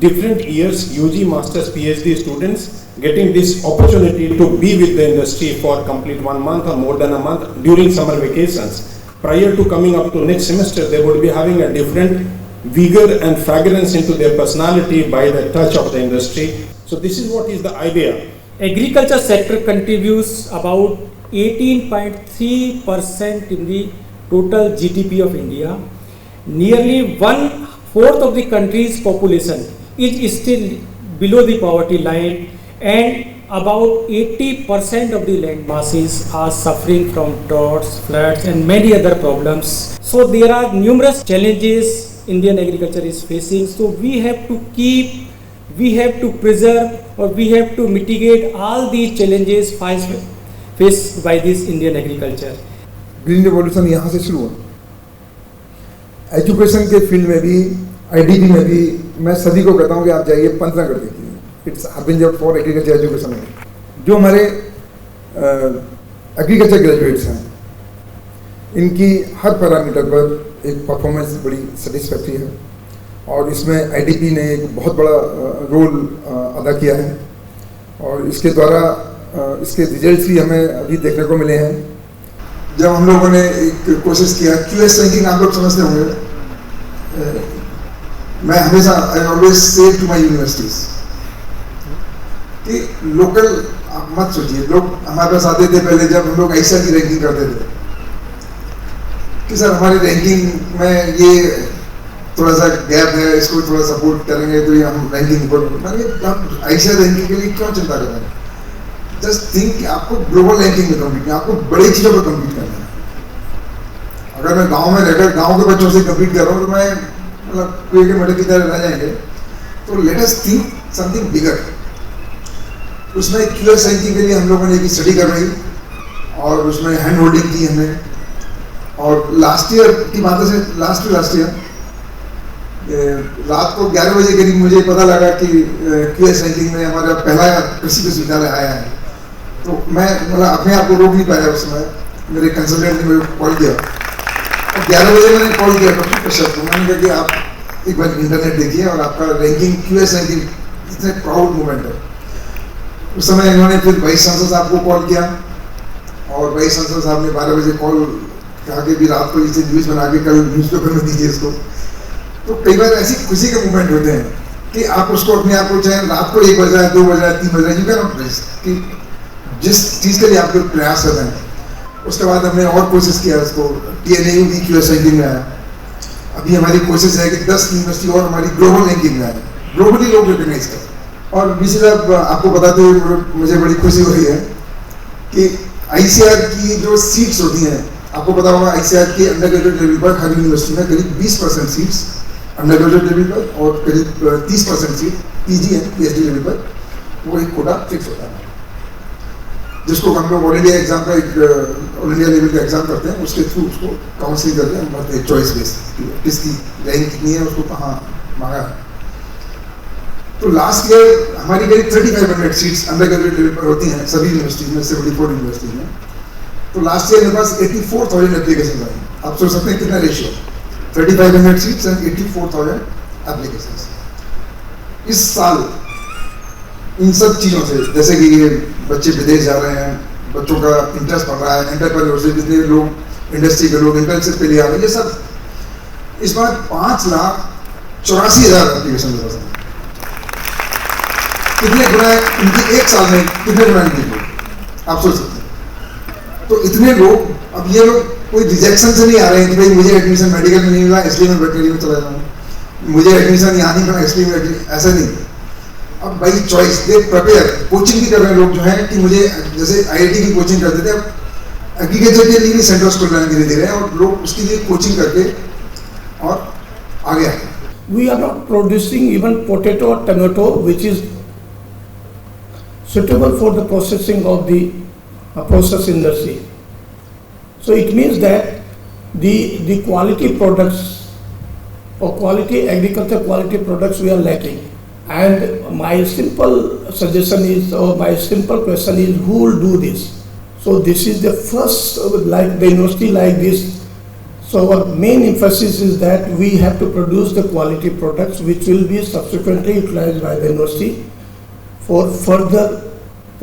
different years, UG, Masters, PhD students getting this opportunity to be with the industry for complete 1 month or more than a month during summer vacations. Prior to coming up to next semester, they would be having a different vigor and fragrance into their personality by the touch of the industry. So this is what is the idea. Agriculture sector contributes about 18.3% in the total GDP of India. Nearly 1/4 of the country's population is still below the poverty line, and about 80% of the land masses are suffering from droughts, floods and many other problems. So there are numerous challenges Indian agriculture is facing. So we have to preserve, or we have to mitigate all these challenges faced by this Indian agriculture. Green revolution यहाँ से शुरू हुआ। Education के field में भी, IDB में भी मैं सभी को कहता हूँ कि आप जाइए 15 कर देखिए। It's harbinger for agriculture education में जो हमारे एग्रीकल्चर ग्रेजुएट्स हैं, इनकी हर पैरामीटर पर एक परफॉर्मेंस बड़ी सेटिस्फैक्ट्री है, और इसमें आईडीपी ने एक बहुत बड़ा रोल अदा किया है, और इसके द्वारा इसके रिजल्ट्स भी हमें अभी देखने को मिले हैं। जब हम लोगों ने एक कोशिश किया, क्यूएस रैंकिंग आप लोग समझते होंगे, मैं हमेशा I always say to my universities कि लोकल आप मत सोचिए। लोग हमारे पास आते थे पहले जब हम लोग ऐसा की रैंकिंग करते थे कि सर हमारी रैंकिंग में ये थोड़ा सा गैप है, इसको थोड़ा सपोर्ट करेंगे तो ये हम रैंकिंग पर, हम ऐसा रैंकिंग के लिए क्यों चिंता कर रहे हैं? जस्ट थिंक कि आपको ग्लोबल रैंकिंग में कम्पीट करना, आपको बड़ी चीज़ों पर कम्पीट करना है। अगर मैं गांव में रहकर गांव के बच्चों से कम्पीट कर रहा हूँ तो मैं मतलब कोई के मटे की तरह रह जाएंगे। तो let us think something bigger. उसमें क्यूएस रैंकिंग के लिए हम लोगों ने एक स्टडी कर रही, और उसमें हैंड होल्डिंग की हमने, और लास्ट ईयर की बात है, लास्ट ईयर रात को 11 बजे करीब मुझे पता लगा कि क्यूएस रैंकिंग में हमारा पहला कृषि विश्वविद्यालय आया है। तो मैं मतलब अपने आप को रोक नहीं पाया। उसमें मेरे कंसल्टेंट ने मेरे को कॉल किया, और 11 बजे मैंने कॉल किया डॉक्टर कश्यप को। मैंने कहा कि आप एक बार इंटरनेट देखिए और आपका रैंकिंग क्यूएस रैंकिंग इतने प्राउड मोमेंट है। उस समय इन्होंने फिर वाइस चांसलर साहब को कॉल किया, और वाइस चांसलर साहब ने 12 बजे कॉल कहा कि भी रात को इसे न्यूज़ बना के कल न्यूज़पेपर में दीजिए इसको। तो कई बार ऐसी खुशी के मोमेंट होते हैं कि आप उसको अपने आप को, चाहे रात को 1 बज रहा है, 2 बज रहा है, 3 बज रहा है, यू कैन नॉट रेस्ट कि जिस चीज़ के लिए आप लोग प्रयास कर रहे हैं। उसके बाद हमने और कोशिश किया, उसको TNAU भी क्यूएस रैंकिंग में आया। अभी हमारी कोशिश है कि 10 यूनिवर्सिटी और हमारी ग्लोबल रैंकिंग में आए, ग्लोबली लोग रिकॉग्नाइज करें। और बीसी साहब आपको बताते हुए मुझे बड़ी खुशी हो रही है कि ICAR की जो सीट्स होती हैं, आपको पता होगा ICAR की अंडर ग्रेजुएट लेवल पर हर यूनिवर्सिटी में करीब 20% सीट्स अंडर ग्रेजुएट लेवल पर, और करीब 30% seat PG and PhD level पर, वो एक कोटा फिक्स होता है, जिसको हम लोग ऑल इंडिया एग्जाम का, एक ऑल इंडिया लेवल का एग्जाम करते हैं, उसके थ्रू उसको काउंसलिंग करके हम भरते हैं चॉइस बेस्ड, किसकी रैंक कितनी है, उसको कहाँ मांगा है। तो लास्ट ईयर हमारी करीब 3500 सीट्स अंडर ग्रेजुएट लेवल पर होती हैं सभी यूनिवर्सिटीज में, 74 यूनिवर्सिटीज में। तो लास्ट ईयर मेरे पास 84,000 एप्लीकेशन आए। आप सोच सकते हैं कितना रेशियो, 3500 सीट्स एंड 84,000 एप्लीकेशन। इस साल इन सब चीज़ों से, जैसे कि ये बच्चे विदेश जा रहे हैं, बच्चों का इंटरेस्ट बढ़ रहा है, एंटरप्रेन्योरशिप, जितने लोग इंडस्ट्री के लोग इंटर्नशिप के लिए आ रहे हैं, ये सब इस बार 5,84,000 एप्लीकेशन मेरे पास। कितने गुना है इनकी एक साल में, कितने गुना इनकी लोग आप सोच सकते हैं। तो इतने लोग, अब ये लोग कोई रिजेक्शन से नहीं आ रहे हैं कि भाई मुझे एडमिशन मेडिकल में नहीं मिला इसलिए मैं वेटरनरी में चला जाऊँ, मुझे एडमिशन यहाँ नहीं मिला इसलिए मैं, ऐसा नहीं। अब by choice they prepare, coaching भी कर रहे हैं लोग जो हैं कि मुझे, जैसे IIT की कोचिंग करते थे, अब एग्रीकल्चर के लिए भी सेंटर्स खुल रहे हैं धीरे धीरे, और लोग उसके लिए कोचिंग करके और आगे आए। We are not producing even potato or tomato which is suitable for the processing of the process industry. So it means that the quality products or quality agriculture quality products we are lacking. And my simple suggestion is, or my simple question is, who will do this? So this is the first, like the university like this So our main emphasis is that we have to produce the quality products which will be subsequently utilized by the university for further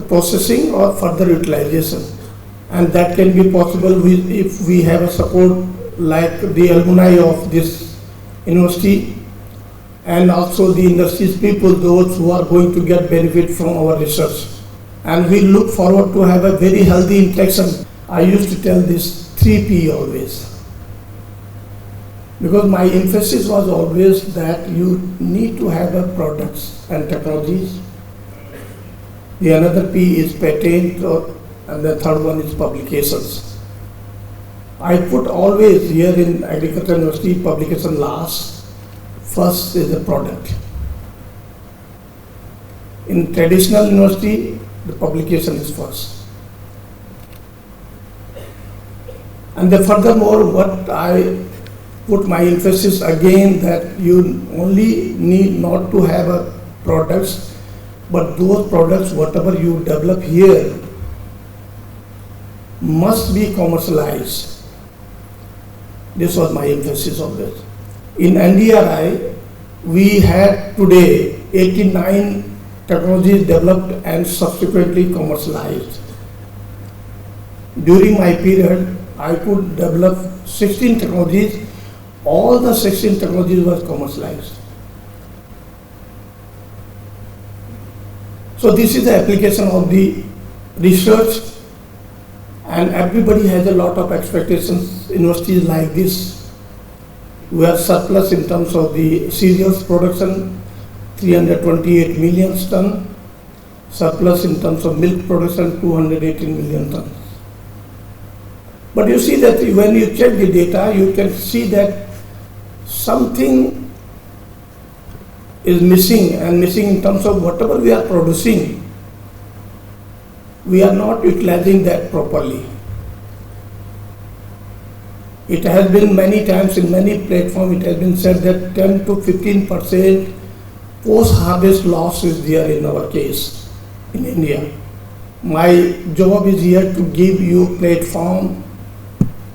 processing or further utilization. And that can be possible if we have a support like the alumni of this university and also the industry's people, those who are going to get benefit from our research. And we look forward to have a very healthy interaction. I used to tell this 3P always. Because my emphasis was always that you need to have a products and technologies. The another P is patent, and the third one is publications. I put always here in Agriculture University publication last, first is the product. In traditional university, the publication is first. And then furthermore, what I put my emphasis again that you only need not to have a products, but those products, whatever you develop here, must be commercialized. This was my emphasis on this. In NDRI, we had today 89 technologies developed and subsequently commercialized. During my period, I could develop 16 technologies. All the 16 technologies were commercialized. So this is the application of the research, and everybody has a lot of expectations. Universities like this, we are surplus in terms of the cereals production, 328 million ton, surplus in terms of milk production, 218 million tons. But you see that when you check the data, you can see that something is missing, and missing in terms of whatever we are producing, we are not utilizing that properly. It has been many times in many platforms, it has been said that 10 to 15% post-harvest loss is there in our case in India. My job is here to give you platform,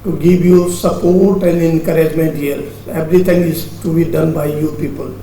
to give you support and encouragement here. Everything is to be done by you people.